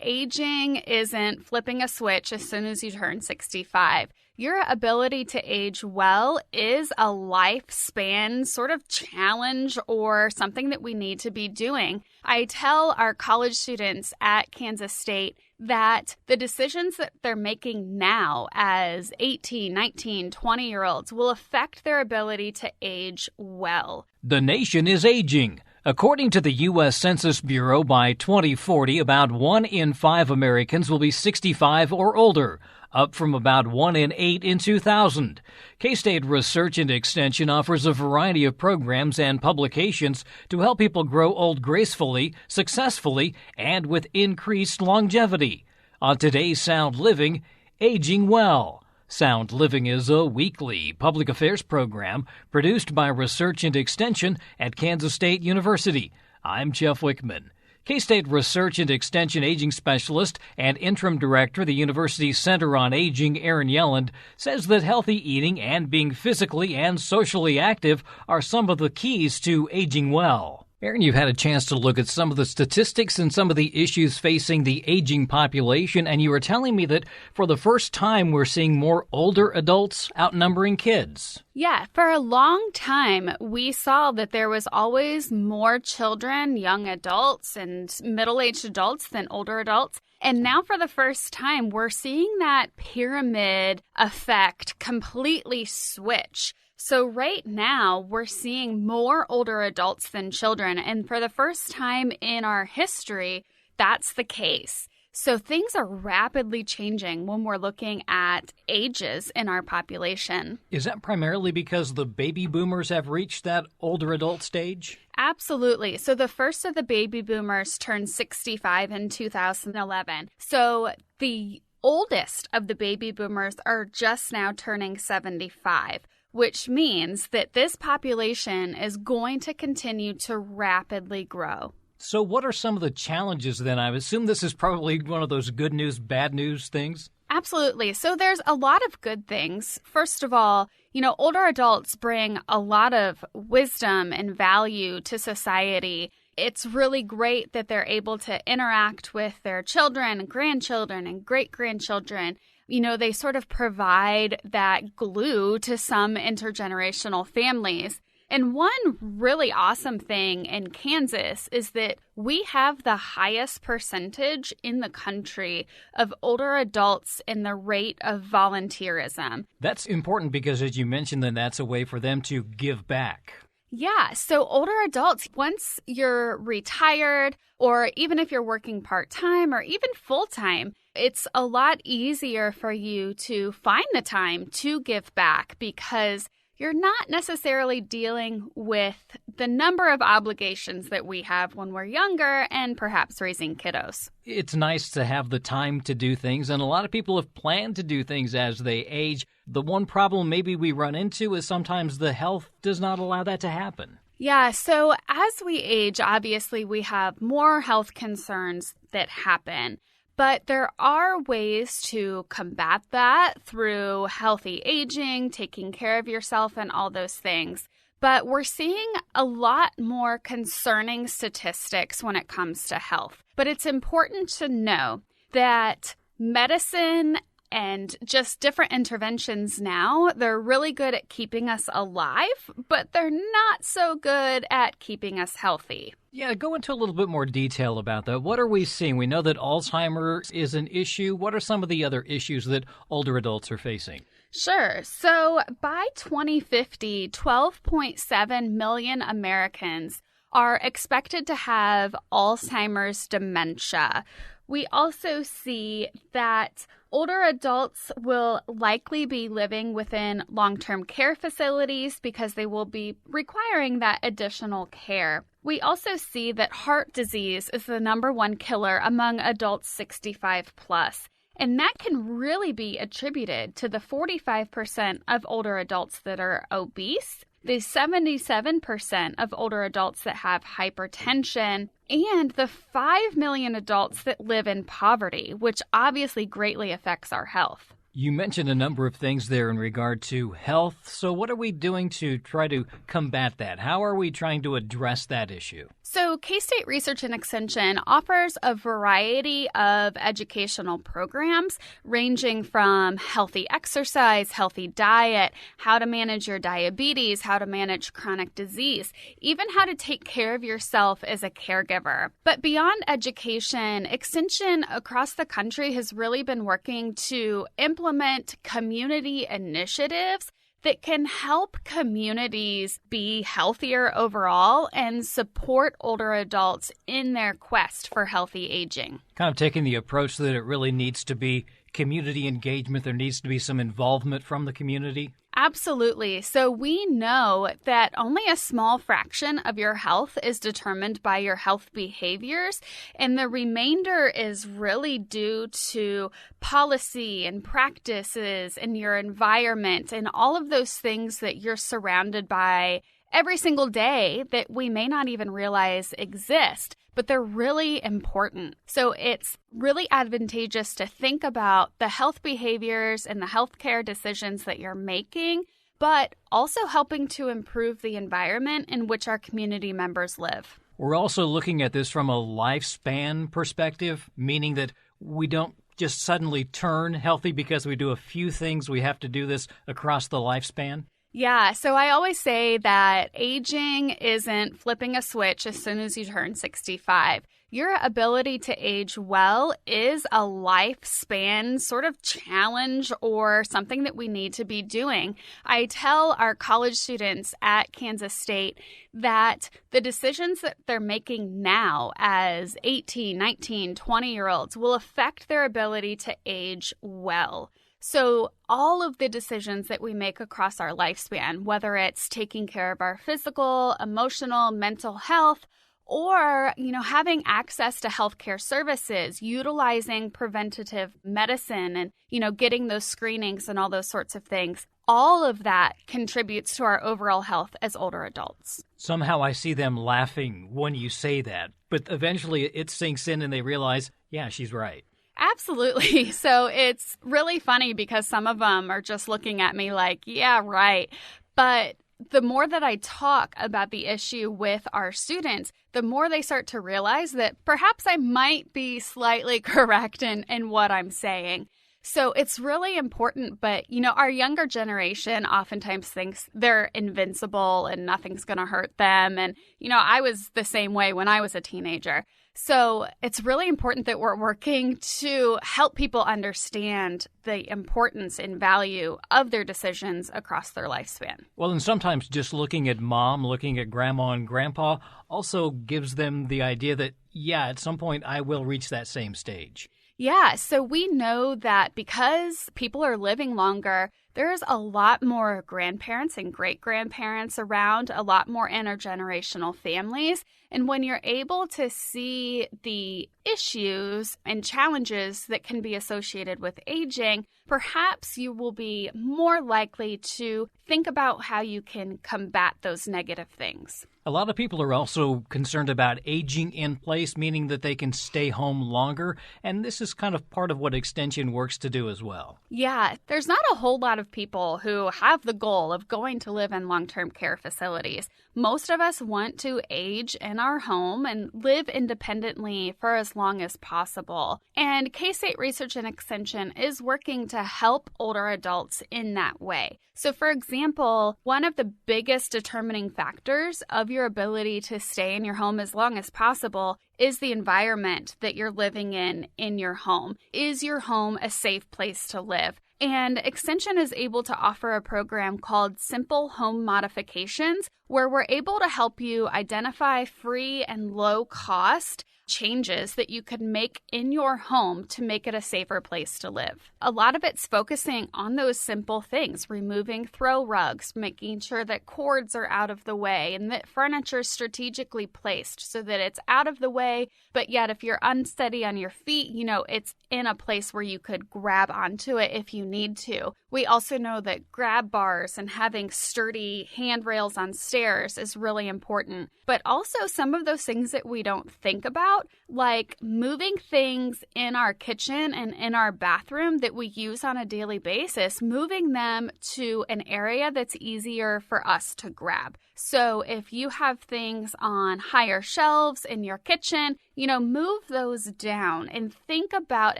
Aging isn't flipping a switch as soon as you turn 65. Your ability to age well is a lifespan sort of challenge or something that we need to be doing. I tell our college students at Kansas State that the decisions that they're making now as 18, 19, 20-year-olds will affect their ability to age well. The nation is aging. According to the U.S. Census Bureau, by 2040, about 1 in 5 Americans will be 65 or older, up from about 1 in 8 in 2000. K-State Research and Extension offers a variety of programs and publications to help people grow old gracefully, successfully, and with increased longevity. On today's Sound Living, Aging Well. Sound Living is a weekly public affairs program produced by Research and Extension at Kansas State University. I'm Jeff Wichman. K-State Research and Extension Aging Specialist and Interim Director of the university's Center on Aging, Erin Yelland, says that healthy eating and being physically and socially active are some of the keys to aging well. Erin, you've had a chance to look at some of the statistics and some of the issues facing the aging population, and you were telling me that for the first time we're seeing more older adults outnumbering kids. Yeah, for a long time, we saw that there was always more children, young adults, and middle-aged adults than older adults. And now for the first time, we're seeing that pyramid effect completely switch. So right now, we're seeing more older adults than children. And for the first time in our history, that's the case. So things are rapidly changing when we're looking at ages in our population. Is that primarily because the baby boomers have reached that older adult stage? Absolutely. So the first of the baby boomers turned 65 in 2011. So the oldest of the baby boomers are just now turning 75. Which means that this population is going to continue to rapidly grow. So what are some of the challenges then? I assume this is probably one of those good news, bad news things. Absolutely. So there's a lot of good things. First of all, older adults bring a lot of wisdom and value to society. It's really great that they're able to interact with their children and grandchildren and great-grandchildren. They sort of provide that glue to some intergenerational families. And one really awesome thing in Kansas is that we have the highest percentage in the country of older adults in the rate of volunteerism. That's important because, as you mentioned, then that's a way for them to give back. Yeah, so older adults, once you're retired, or even if you're working part-time or even full-time, it's a lot easier for you to find the time to give back because you're not necessarily dealing with the number of obligations that we have when we're younger and perhaps raising kiddos. It's nice to have the time to do things, and a lot of people have planned to do things as they age. The one problem maybe we run into is sometimes the health does not allow that to happen. Yeah, so as we age, obviously we have more health concerns that happen. But there are ways to combat that through healthy aging, taking care of yourself, and all those things. But we're seeing a lot more concerning statistics when it comes to health. But it's important to know that medicine and just different interventions now, they're really good at keeping us alive, but they're not so good at keeping us healthy. Yeah, go into a little bit more detail about that. What are we seeing? We know that Alzheimer's is an issue. What are some of the other issues that older adults are facing? Sure. So by 2050, 12.7 million Americans are expected to have Alzheimer's dementia. We also see that older adults will likely be living within long-term care facilities because they will be requiring that additional care. We also see that heart disease is the number one killer among adults 65 plus. And that can really be attributed to the 45% of older adults that are obese, the 77% of older adults that have hypertension, and the 5 million adults that live in poverty, which obviously greatly affects our health. You mentioned a number of things there in regard to health. So what are we doing to try to combat that? How are we trying to address that issue? So K-State Research and Extension offers a variety of educational programs ranging from healthy exercise, healthy diet, how to manage your diabetes, how to manage chronic disease, even how to take care of yourself as a caregiver. But beyond education, Extension across the country has really been working to implement community initiatives that can help communities be healthier overall and support older adults in their quest for healthy aging. Kind of taking the approach that it really needs to be community engagement. There needs to be some involvement from the community. Absolutely. So we know that only a small fraction of your health is determined by your health behaviors, and the remainder is really due to policy and practices and your environment and all of those things that you're surrounded by every single day that we may not even realize exist, but they're really important. So it's really advantageous to think about the health behaviors and the healthcare decisions that you're making, but also helping to improve the environment in which our community members live. We're also looking at this from a lifespan perspective, meaning that we don't just suddenly turn healthy because we do a few things. We have to do this across the lifespan. Yeah, so I always say that aging isn't flipping a switch as soon as you turn 65. Your ability to age well is a lifespan sort of challenge or something that we need to be doing. I tell our college students at Kansas State that the decisions that they're making now as 18, 19, 20-year-olds will affect their ability to age well. So all of the decisions that we make across our lifespan, whether it's taking care of our physical, emotional, mental health, or, having access to healthcare services, utilizing preventative medicine and, getting those screenings and all those sorts of things, all of that contributes to our overall health as older adults. Somehow I see them laughing when you say that, but eventually it sinks in and they realize, yeah, she's right. Absolutely. So it's really funny because some of them are just looking at me like, yeah, right. But the more that I talk about the issue with our students, the more they start to realize that perhaps I might be slightly correct in what I'm saying. So it's really important, but, our younger generation oftentimes thinks they're invincible and nothing's going to hurt them. And, I was the same way when I was a teenager. So it's really important that we're working to help people understand the importance and value of their decisions across their lifespan. Well, and sometimes just looking at mom, looking at grandma and grandpa also gives them the idea that, yeah, at some point I will reach that same stage. Yeah, so we know that because people are living longer, there's a lot more grandparents and great-grandparents around, a lot more intergenerational families. And when you're able to see the issues and challenges that can be associated with aging, perhaps you will be more likely to think about how you can combat those negative things. A lot of people are also concerned about aging in place, meaning that they can stay home longer. And this is kind of part of what Extension works to do as well. Yeah, there's not a whole lot of people who have the goal of going to live in long-term care facilities. Most of us want to age in our home and live independently for as long as possible. And K-State Research and Extension is working to help older adults in that way. So, for example, one of the biggest determining factors of your ability to stay in your home as long as possible is the environment that you're living in your home. Is your home a safe place to live? And Extension is able to offer a program called Simple Home Modifications, where we're able to help you identify free and low-cost changes that you could make in your home to make it a safer place to live. A lot of it's focusing on those simple things, removing throw rugs, making sure that cords are out of the way and that furniture is strategically placed so that it's out of the way, but yet if you're unsteady on your feet, it's in a place where you could grab onto it if you need to. We also know that grab bars and having sturdy handrails on stairs is really important, but also some of those things that we don't think about about, like moving things in our kitchen and in our bathroom that we use on a daily basis, moving them to an area that's easier for us to grab. So if you have things on higher shelves in your kitchen, move those down and think about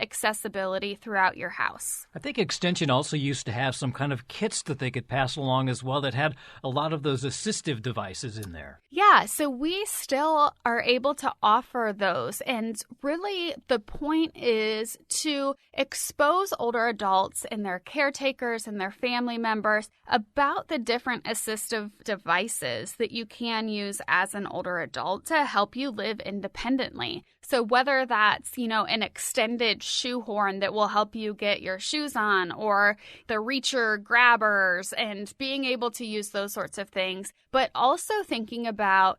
accessibility throughout your house. I think Extension also used to have some kind of kits that they could pass along as well that had a lot of those assistive devices in there. Yeah, so we still are able to offer those. And really, the point is to expose older adults and their caretakers and their family members about the different assistive devices that you can use as an older adult to help you live independently. So whether that's, an extended shoehorn that will help you get your shoes on, or the reacher grabbers, and being able to use those sorts of things, but also thinking about,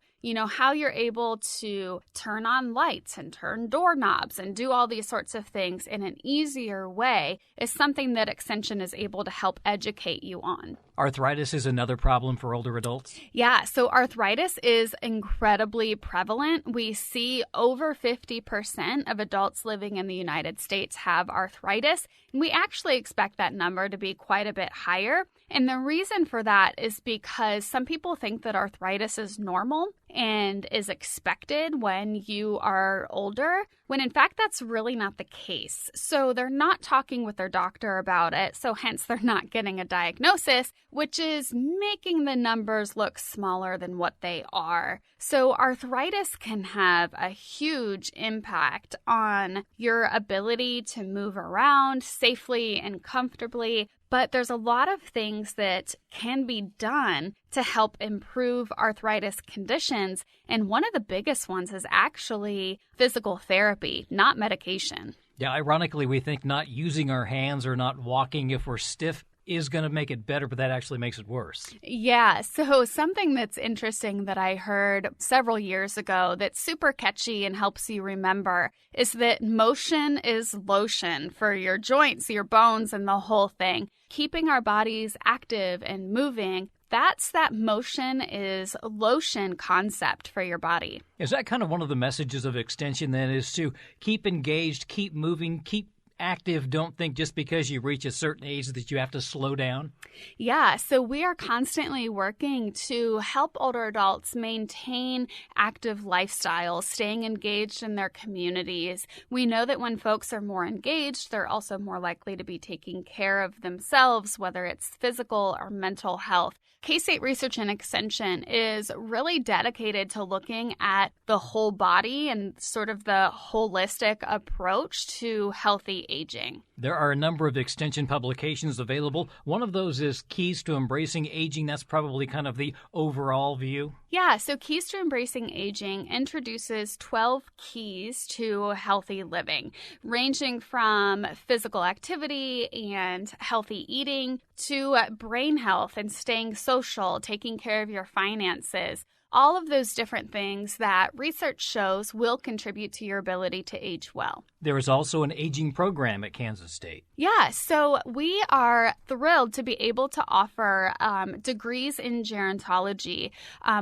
how you're able to turn on lights and turn doorknobs and do all these sorts of things in an easier way is something that Extension is able to help educate you on. Arthritis is another problem for older adults? Yeah, so arthritis is incredibly prevalent. We see over 50% of adults living in the United States have arthritis, and we actually expect that number to be quite a bit higher. And the reason for that is because some people think that arthritis is normal and is expected when you are older, when in fact that's really not the case. So they're not talking with their doctor about it, so hence they're not getting a diagnosis, which is making the numbers look smaller than what they are. So arthritis can have a huge impact on your ability to move around safely and comfortably. But there's a lot of things that can be done to help improve arthritis conditions. And one of the biggest ones is actually physical therapy, not medication. Yeah, ironically, we think not using our hands or not walking if we're stiff is going to make it better, but that actually makes it worse. Yeah, so something that's interesting that I heard several years ago that's super catchy and helps you remember is that motion is lotion for your joints, your bones, and the whole thing. Keeping our bodies active and moving, that's that motion is lotion concept for your body. Is that kind of one of the messages of Extension then, is to keep engaged, keep moving, keep active? Don't think just because you reach a certain age that you have to slow down? Yeah, so we are constantly working to help older adults maintain active lifestyles, staying engaged in their communities. We know that when folks are more engaged, they're also more likely to be taking care of themselves, whether it's physical or mental health. K-State Research and Extension is really dedicated to looking at the whole body and sort of the holistic approach to healthy aging. There are a number of Extension publications available. One of those is Keys to Embracing Aging. That's probably kind of the overall view. Yeah, so Keys to Embracing Aging introduces 12 keys to healthy living, ranging from physical activity and healthy eating to brain health and staying social, taking care of your finances. All of those different things that research shows will contribute to your ability to age well. There is also an aging program at Kansas State. Yeah, so we are thrilled to be able to offer degrees in gerontology,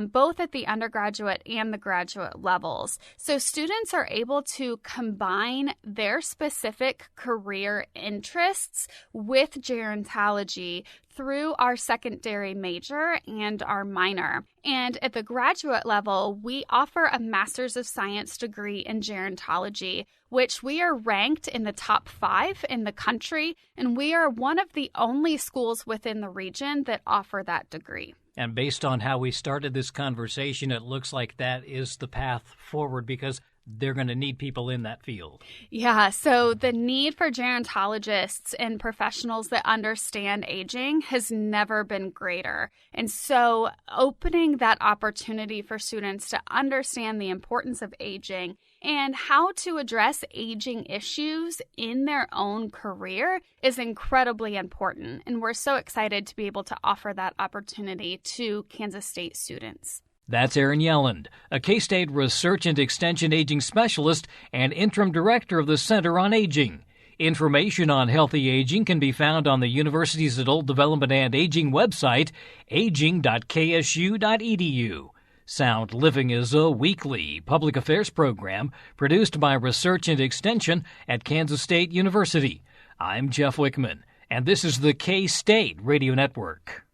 both at the undergraduate and the graduate levels. So students are able to combine their specific career interests with gerontology through our secondary major and our minor. And at the graduate level, we offer a Master's of Science degree in gerontology, which we are ranked in the top 5 in the country, and we are one of the only schools within the region that offer that degree. And based on how we started this conversation, it looks like that is the path forward because they're going to need people in that field. Yeah, so the need for gerontologists and professionals that understand aging has never been greater. And so opening that opportunity for students to understand the importance of aging and how to address aging issues in their own career is incredibly important. And we're so excited to be able to offer that opportunity to Kansas State students. That's Erin Yelland, a K-State Research and Extension Aging Specialist and Interim Director of the Center on Aging. Information on healthy aging can be found on the university's Adult Development and Aging website, aging.ksu.edu. Sound Living is a weekly public affairs program produced by Research and Extension at Kansas State University. I'm Jeff Wichman, and this is the K-State Radio Network.